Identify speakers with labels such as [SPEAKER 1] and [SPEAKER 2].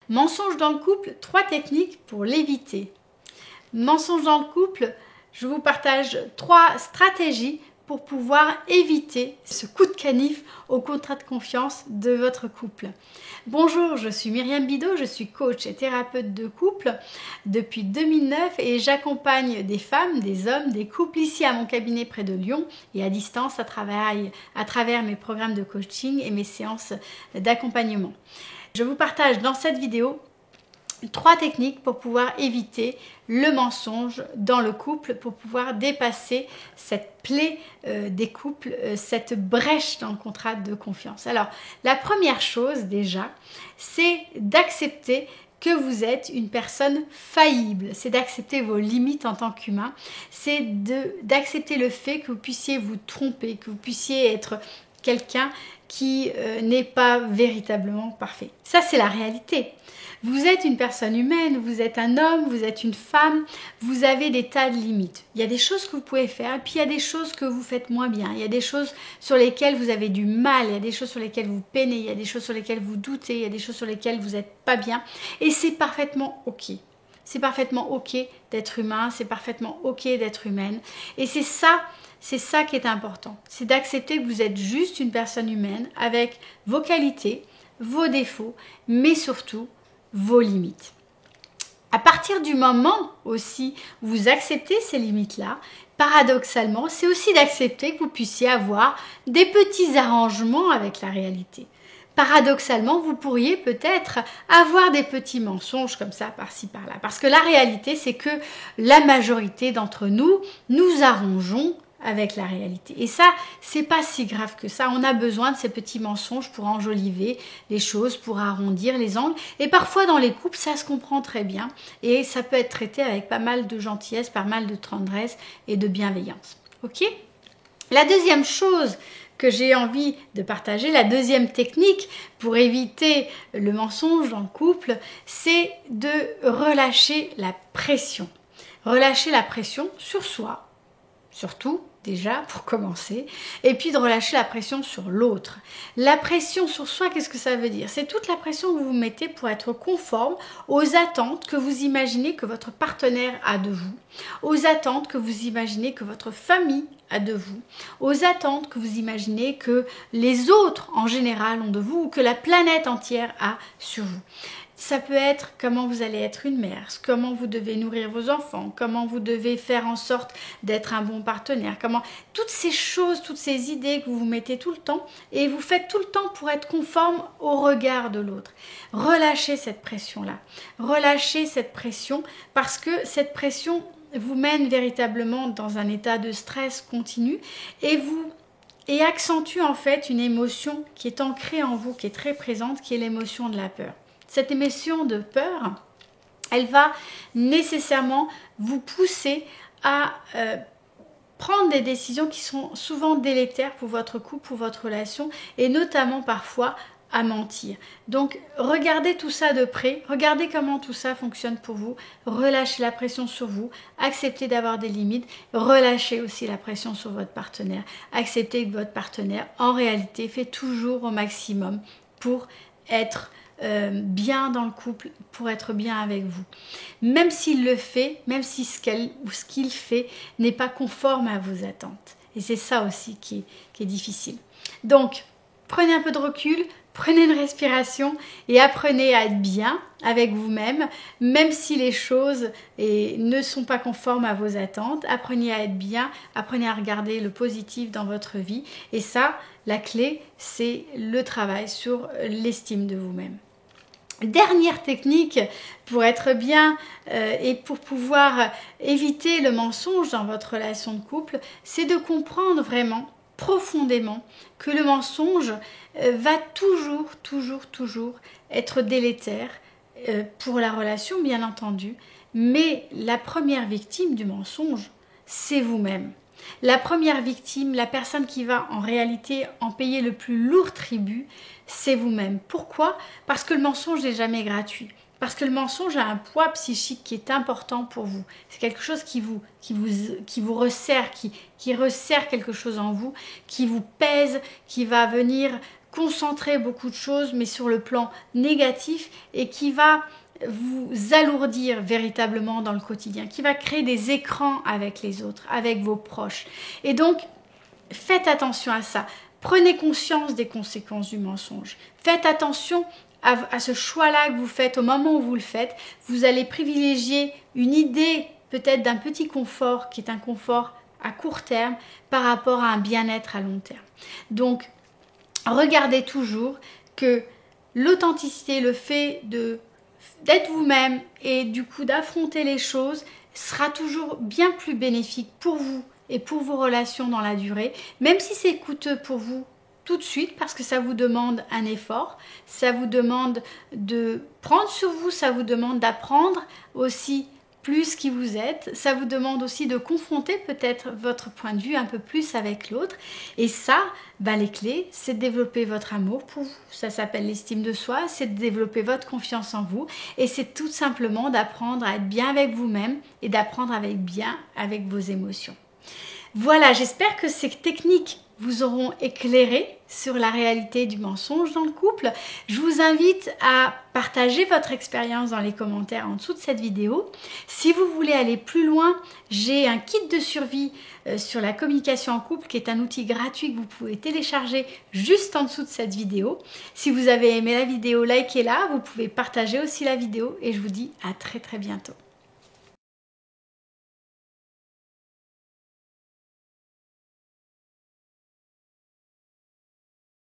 [SPEAKER 1] Mensonge dans le couple, 3 techniques pour l'éviter. Mensonge dans le couple, je vous partage 3 stratégies pour pouvoir éviter ce coup de canif au contrat de confiance de votre couple. Bonjour, je suis Myriam Bidot, je suis coach et thérapeute de couple depuis 2009 et j'accompagne des femmes, des hommes, des couples ici à mon cabinet près de Lyon et à distance à travers mes programmes de coaching et mes séances d'accompagnement. Je vous partage dans cette vidéo 3 techniques pour pouvoir éviter le mensonge dans le couple, pour pouvoir dépasser cette plaie des couples, cette brèche dans le contrat de confiance. Alors, la première chose déjà, c'est d'accepter que vous êtes une personne faillible, c'est d'accepter vos limites en tant qu'humain, c'est d'accepter le fait que vous puissiez vous tromper, que vous puissiez être quelqu'un qui n'est pas véritablement parfait. Ça, c'est la réalité. Vous êtes une personne humaine, vous êtes un homme, vous êtes une femme, vous avez des tas de limites. Il y a des choses que vous pouvez faire, et puis il y a des choses que vous faites moins bien. Il y a des choses sur lesquelles vous avez du mal, il y a des choses sur lesquelles vous peinez, il y a des choses sur lesquelles vous doutez, il y a des choses sur lesquelles vous n'êtes pas bien. Et c'est parfaitement ok. C'est parfaitement ok d'être humain, c'est parfaitement ok d'être humaine. Et c'est ça qui est important. C'est d'accepter que vous êtes juste une personne humaine avec vos qualités, vos défauts, mais surtout vos limites. À partir du moment aussi où vous acceptez ces limites-là, paradoxalement, c'est aussi d'accepter que vous puissiez avoir des petits arrangements avec la réalité. Paradoxalement, vous pourriez peut-être avoir des petits mensonges comme ça, par-ci, par-là. Parce que la réalité, c'est que la majorité d'entre nous, nous arrangeons avec la réalité. Et ça, c'est pas si grave que ça. On a besoin de ces petits mensonges pour enjoliver les choses, pour arrondir les angles. Et parfois, dans les couples, ça se comprend très bien. Et ça peut être traité avec pas mal de gentillesse, pas mal de tendresse et de bienveillance. Ok ? La deuxième chose que j'ai envie de partager, la deuxième technique pour éviter le mensonge dans le couple, c'est de relâcher la pression. Relâcher la pression sur soi, surtout déjà pour commencer, et puis de relâcher la pression sur l'autre. La pression sur soi, qu'est-ce que ça veut dire? C'est toute la pression que vous vous mettez pour être conforme aux attentes que vous imaginez que votre partenaire a de vous, aux attentes que vous imaginez que votre famille a de vous, aux attentes que vous imaginez que les autres en général ont de vous ou que la planète entière a sur vous. Ça peut être comment vous allez être une mère, comment vous devez nourrir vos enfants, comment vous devez faire en sorte d'être un bon partenaire, toutes ces choses, toutes ces idées que vous vous mettez tout le temps et vous faites tout le temps pour être conforme au regard de l'autre. Relâchez cette pression-là, relâchez cette pression parce que cette pression vous mène véritablement dans un état de stress continu et accentue en fait une émotion qui est ancrée en vous, qui est très présente, qui est l'émotion de la peur. Cette émotion de peur, elle va nécessairement vous pousser à prendre des décisions qui sont souvent délétères pour votre couple, pour votre relation et notamment parfois à mentir. Donc regardez tout ça de près, regardez comment tout ça fonctionne pour vous, relâchez la pression sur vous, acceptez d'avoir des limites, relâchez aussi la pression sur votre partenaire, acceptez que votre partenaire en réalité fait toujours au maximum pour être bien dans le couple, pour être bien avec vous. Même s'il le fait, même si ce qu'il fait n'est pas conforme à vos attentes. Et c'est ça aussi qui est difficile. Donc, prenez un peu de recul, prenez une respiration et apprenez à être bien avec vous-même, même si les choses ne sont pas conformes à vos attentes. Apprenez à être bien, apprenez à regarder le positif dans votre vie. Et ça, la clé, c'est le travail sur l'estime de vous-même. Dernière technique pour être bien et pour pouvoir éviter le mensonge dans votre relation de couple, c'est de comprendre vraiment profondément que le mensonge va toujours être délétère pour la relation, bien entendu, mais la première victime du mensonge, c'est vous-même. La première victime, la personne qui va en réalité en payer le plus lourd tribut, c'est vous-même. Pourquoi? Parce que le mensonge n'est jamais gratuit. Parce que le mensonge a un poids psychique qui est important pour vous. C'est quelque chose qui vous resserre, qui resserre quelque chose en vous, qui vous pèse, qui va venir concentrer beaucoup de choses, mais sur le plan négatif, et qui va vous alourdir véritablement dans le quotidien, qui va créer des écrans avec les autres, avec vos proches. Et donc, faites attention à ça. Prenez conscience des conséquences du mensonge. Faites attention à ce choix-là que vous faites au moment où vous le faites. Vous allez privilégier une idée peut-être d'un petit confort qui est un confort à court terme par rapport à un bien-être à long terme. Donc, regardez toujours que l'authenticité, le fait d'être vous-même et du coup d'affronter les choses sera toujours bien plus bénéfique pour vous et pour vos relations dans la durée, même si c'est coûteux pour vous tout de suite parce que ça vous demande un effort, ça vous demande de prendre sur vous, ça vous demande d'apprendre aussi plus qui vous êtes, ça vous demande aussi de confronter peut-être votre point de vue un peu plus avec l'autre. Et ça, les clés, c'est de développer votre amour pour vous. Ça s'appelle l'estime de soi, c'est de développer votre confiance en vous. Et c'est tout simplement d'apprendre à être bien avec vous-même et d'apprendre à être bien avec vos émotions. Voilà, j'espère que ces techniques vous auront éclairé sur la réalité du mensonge dans le couple. Je vous invite à partager votre expérience dans les commentaires en dessous de cette vidéo. Si vous voulez aller plus loin, j'ai un kit de survie sur la communication en couple qui est un outil gratuit que vous pouvez télécharger juste en dessous de cette vidéo. Si vous avez aimé la vidéo, likez-la, vous pouvez partager aussi la vidéo et je vous dis à très bientôt.